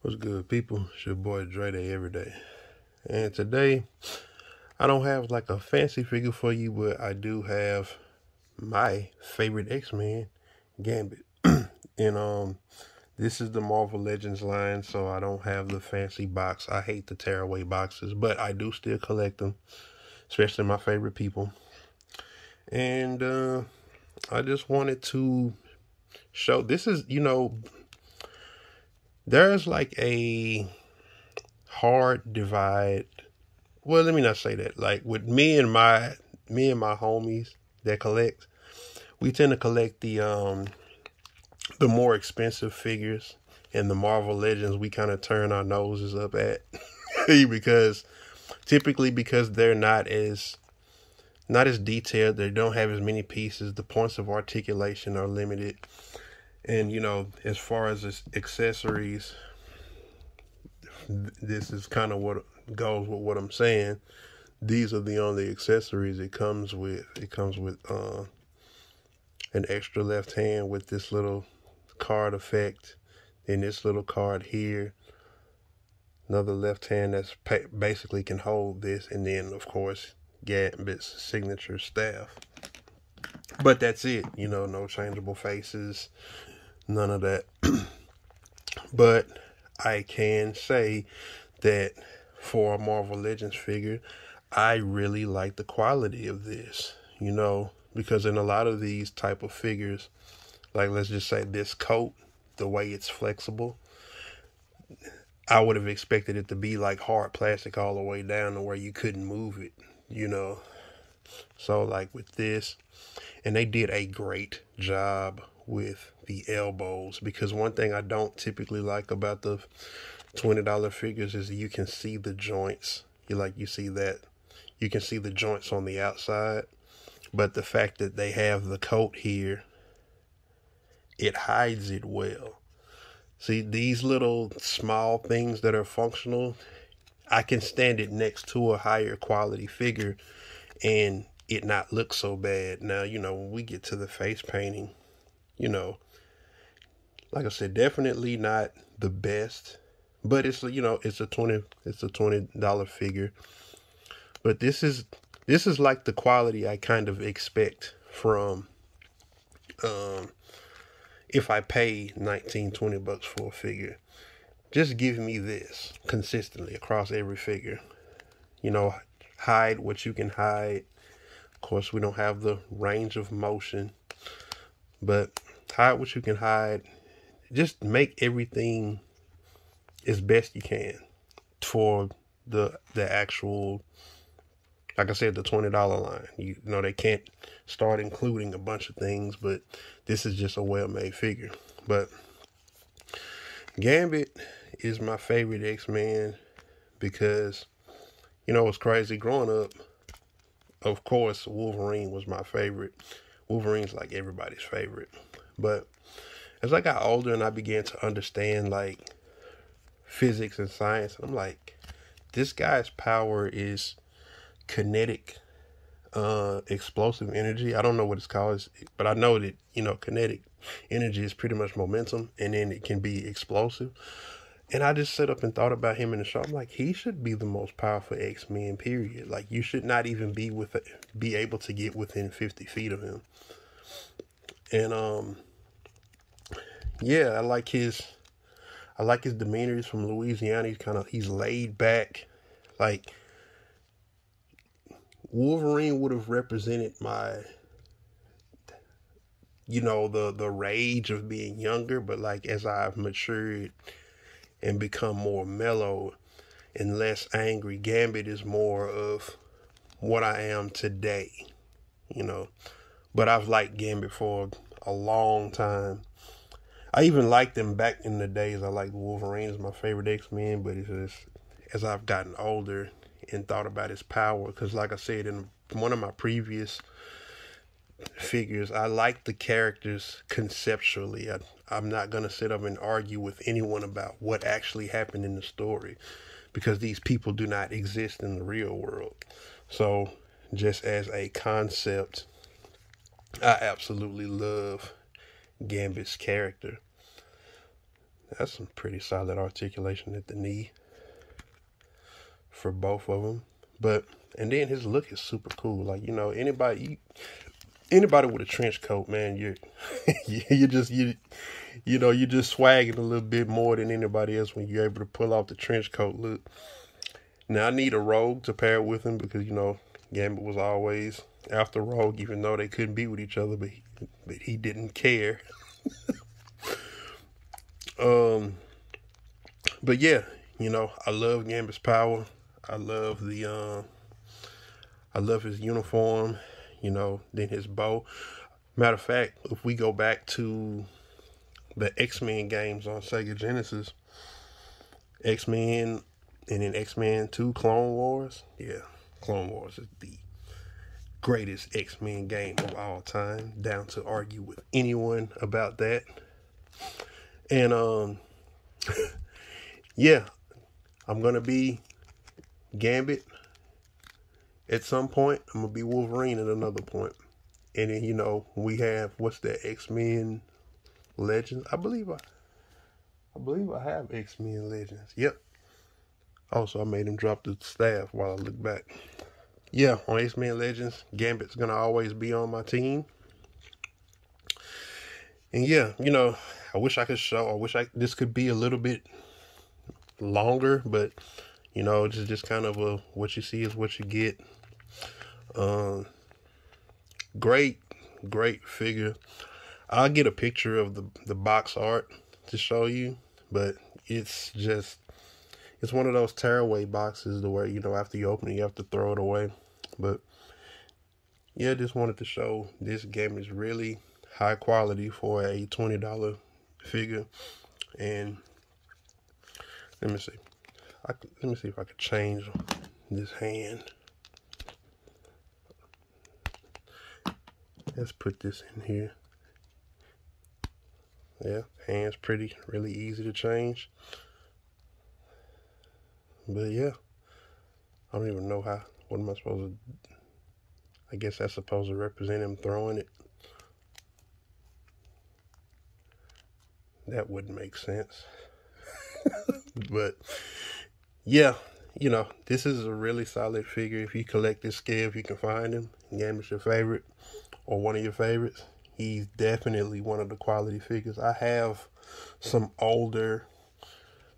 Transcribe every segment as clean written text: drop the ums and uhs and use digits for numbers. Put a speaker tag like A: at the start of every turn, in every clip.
A: What's good, people? It's your boy Dre Day every day. And today, I don't have like a fancy figure for you, but I do have my favorite X-Men, Gambit. And this is the Marvel Legends line, so I don't have the fancy box. I hate the tearaway boxes, but I do still collect them, especially my favorite people. And I just wanted to show, this is, there's like a hard divide. Well, let me not say that. Like with me and my homies that collect, we tend to collect the more expensive figures, and the Marvel Legends we kind of turn our noses up at because they're not as detailed. They don't have as many pieces. The points of articulation are limited. And, as far as accessories, this is kind of what goes with what I'm saying. These are the only accessories it comes with. It comes with an extra left hand with this little card effect. Then this little card here. Another left hand that's basically can hold this. And then, of course, Gambit's signature staff. But that's it. No changeable faces. None of that. But I can say that for a Marvel Legends figure, I really like the quality of this, because in a lot of these type of figures, like let's just say this coat, the way it's flexible, I would have expected it to be like hard plastic all the way down to where you couldn't move it, So like with this, and they did a great job with the elbows, because one thing I don't typically like about the $20 figures is you can see the joints. You see that. You can see the joints on the outside, but the fact that they have the coat here, it hides it well. See, these little small things that are functional, I can stand it next to a higher quality figure and it not look so bad. Now, when we get to the face painting, like I said, definitely not the best, but it's it's a $20 figure. But this is like the quality I kind of expect from if I pay $19-20 for a figure. Just give me this consistently across every figure. Hide what you can hide. Of course, we don't have the range of motion, but hide what you can hide. Just make everything as best you can for the actual, like I said, the $20 line. They can't start including a bunch of things, but this is just a well-made figure. But Gambit is my favorite X-Men because, it's crazy. Growing up, of course, Wolverine was my favorite. Wolverine's like everybody's favorite. But as I got older and I began to understand like physics and science, I'm like, this guy's power is kinetic, explosive energy. I don't know what it's called, but I know that, kinetic energy is pretty much momentum, and then it can be explosive. And I just sat up and thought about him in the show. I'm like, he should be the most powerful X-Men, period. Like, you should not even be able to get within 50 feet of him. And yeah, I like his demeanor. He's from Louisiana. He's laid back. Like, Wolverine would have represented my, the rage of being younger, but like as I've matured and become more mellow and less angry, Gambit is more of what I am today, But I've liked Gambit for a long time. I even liked them back in the days. I liked Wolverine as my favorite X-Men, but it's just as I've gotten older and thought about his power, because like I said in one of my previous figures, I like the characters conceptually. I'm not going to sit up and argue with anyone about what actually happened in the story, because these people do not exist in the real world. So just as a concept, I absolutely love Gambit's character. That's some pretty solid articulation at the knee for both of them. But, and then his look is super cool. Like, you know, anybody with a trench coat, man, you're you know, you're just swagging a little bit more than anybody else when you're able to pull off the trench coat look. Now I need a Rogue to pair with him because, you know, Gambit was always after Rogue, even though they couldn't be with each other, but he didn't care. But yeah, you know, I love Gambit's power. I love I love his uniform, you know, then his bow. Matter of fact, if we go back to the X-Men games on Sega Genesis, X-Men and then X-Men 2 Clone Wars. Yeah, Clone Wars is the greatest X-Men game of all time, down to argue with anyone about that. And yeah, I'm gonna be Gambit at some point. I'm gonna be Wolverine at another point. And then, you know, we have, what's that, X-Men Legends? I believe I have X-Men Legends. Yep. Also, I made him drop the staff while I look back. Yeah, on X-Men Legends, Gambit's gonna always be on my team. And yeah, you know, I wish this could be a little bit longer, but you know, just kind of a what you see is what you get. Great figure. I'll get a picture of the box art to show you, but it's one of those tearaway boxes to where, you know, after you open it, you have to throw it away. But yeah, just wanted to show this game is really high quality for a $20 figure. And let me see if I could change this hand. Let's put this in here. Yeah, hand's really easy to change. But yeah, I don't even know what am I supposed to, I guess that's supposed to represent him throwing it. That wouldn't make sense. But yeah, you know, this is a really solid figure. If you collect this scale, if you can find him, Gambit's your favorite or one of your favorites, he's definitely one of the quality figures. I have some older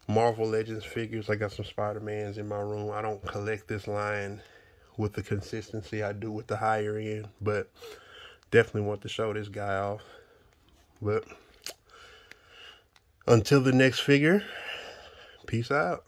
A: Marvel Legends figures. I got some Spider-Mans in my room. I don't collect this line with the consistency I do with the higher end, but definitely want to show this guy off. But until the next figure, peace out.